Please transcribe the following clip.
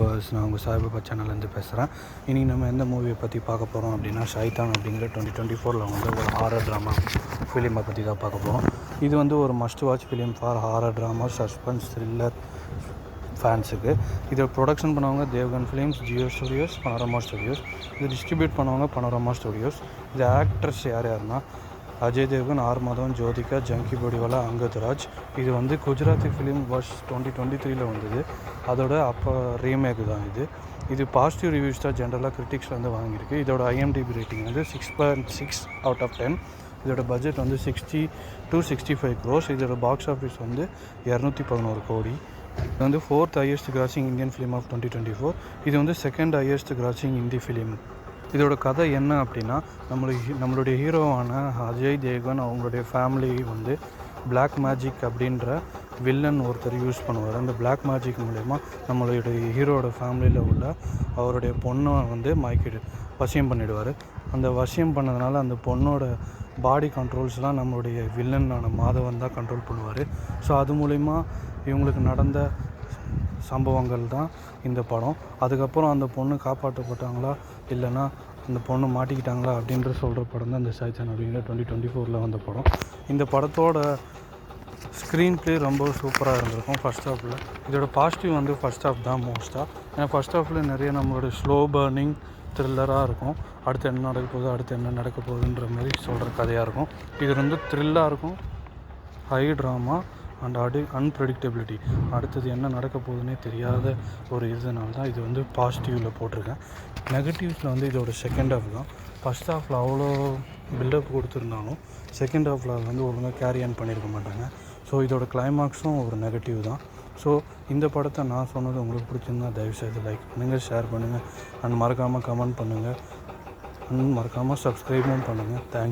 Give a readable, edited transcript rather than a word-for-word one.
Viewers, நான் உங்கள் சாய்பாபா சேனல்லேருந்து பேசுகிறேன். இன்றைக்கி நம்ம எந்த மூவியை பற்றி பார்க்க போகிறோம் அப்படின்னா, ஷைத்தான் அப்படிங்கிற 2024 வந்து ஒரு ஹாரர் ட்ராமா ஃபிலிமை பற்றி தான் பார்க்க போகிறோம். இது வந்து ஒரு must watch film for horror drama, suspense, thriller ஃபேன்ஸுக்கு. இதை ப்ரொடக்ஷன் பண்ணவங்க Devgn films, Jio studios, Panorama studios. இது டிஸ்ட்ரிபியூட் பண்ணவங்க பனோரமா ஸ்டுடியோஸ். இது ஆக்ட்ரஸ் யாருன்னா அஜய் தேவ்கன், ஆர் மாதவன், ஜோதிகா, ஜங்கி பொடிவாலா, அங்கத் ராஜ். இது வந்து குஜராத்தி ஃபிலிம் வருஷ் 2023 வந்தது. அதோட அப்போ ரீமேக் தான் இது. இது பாசிட்டிவ் ரிவ்யூஸ் தான் ஜென்ரலாக கிரிட்டிக்ஸ் வந்து வாங்கியிருக்கு. இதோட IMDb ரேட்டிங் வந்து 6.6 out of 10. இதோட பட்ஜெட் வந்து 60 to 65 crores. இதோட பாக்ஸ் ஆஃபீஸ் வந்து 211 கோடி. இது வந்து 4th highest grossing Indian film of 2024. இது வந்து 2nd highest grossing Hindi film. இதோட கதை என்ன அப்படின்னா, நம்மளுடைய ஹீரோவான அஜய் தேவ்கன் அவங்களுடைய ஃபேமிலி வந்து பிளாக் மேஜிக் அப்படின்ற வில்லன் ஒருத்தர் யூஸ் பண்ணுவார். அந்த பிளாக் மேஜிக் மூலயமா நம்மளுடைய ஹீரோட ஃபேமிலியில் உள்ள அவருடைய பொண்ணை வந்து வசியம் பண்ணிவிடுவார். அந்த வசியம் பண்ணதுனால அந்த பொண்ணோட பாடி கண்ட்ரோல்ஸ்லாம் நம்மளுடைய வில்லனான மாதவன் தான் கண்ட்ரோல் பண்ணுவார். ஸோ அது மூலிமா இவங்களுக்கு நடந்த சம்பவங்கள் தான் இந்த படம். அதுக்கப்புறம் அந்த பொண்ணு காப்பாற்றப்பட்டாங்களா இல்லைனா அந்த பொண்ணு மாட்டிக்கிட்டாங்களா அப்படின்ற சொல்கிற படம் தான் இந்த ஷைத்தான் அப்படிங்கிற 2024 வந்த படம். இந்த படத்தோட ஸ்க்ரீன் ப்ளே ரொம்ப சூப்பராக இருந்திருக்கும் ஃபஸ்ட் ஹாஃபில். இதோட பாசிட்டிவ் வந்து ஃபஸ்ட் ஹாஃப் தான் மோஸ்ட்டாக. ஏன்னா ஃபஸ்ட் ஹாஃபில் நிறைய நம்மளோட ஸ்லோ பர்னிங் த்ரில்லராக இருக்கும். அடுத்து என்ன நடக்க போகுதுன்ற மாதிரி சொல்கிற கதையாக இருக்கும். இது வந்து த்ரில்லாக இருக்கும், ஹை ட்ராமா அண்ட் அன்பிரடிக்டபிலிட்டி. அடுத்தது என்ன நடக்க போகுதுன்னே தெரியாத ஒரு இதனால தான் இது வந்து பாசிட்டிவில் போட்டிருக்கேன். நெகட்டிவ்ஸில் வந்து இதோட செகண்ட் ஹாஃப் தான். ஃபஸ்ட் ஹாஃபில் அவ்வளோ பில்டப் கொடுத்துருந்தாலும் செகண்ட் ஹாஃபில் வந்து ஒழுங்காக கேரி ஆன் பண்ணியிருக்க மாட்டாங்க. ஸோ இதோட கிளைமாக்ஸும் ஒரு நெகட்டிவ் தான். ஸோ இந்த படத்தை நான் சொன்னது உங்களுக்கு பிடிச்சிருந்தா தயவுசெய்து லைக் பண்ணுங்கள், ஷேர் பண்ணுங்கள் அண்ட் மறக்காமல் கமெண்ட் பண்ணுங்கள் அண்ட் மறக்காமல் சப்ஸ்கிரைபும் பண்ணுங்கள். தேங்க்யூ.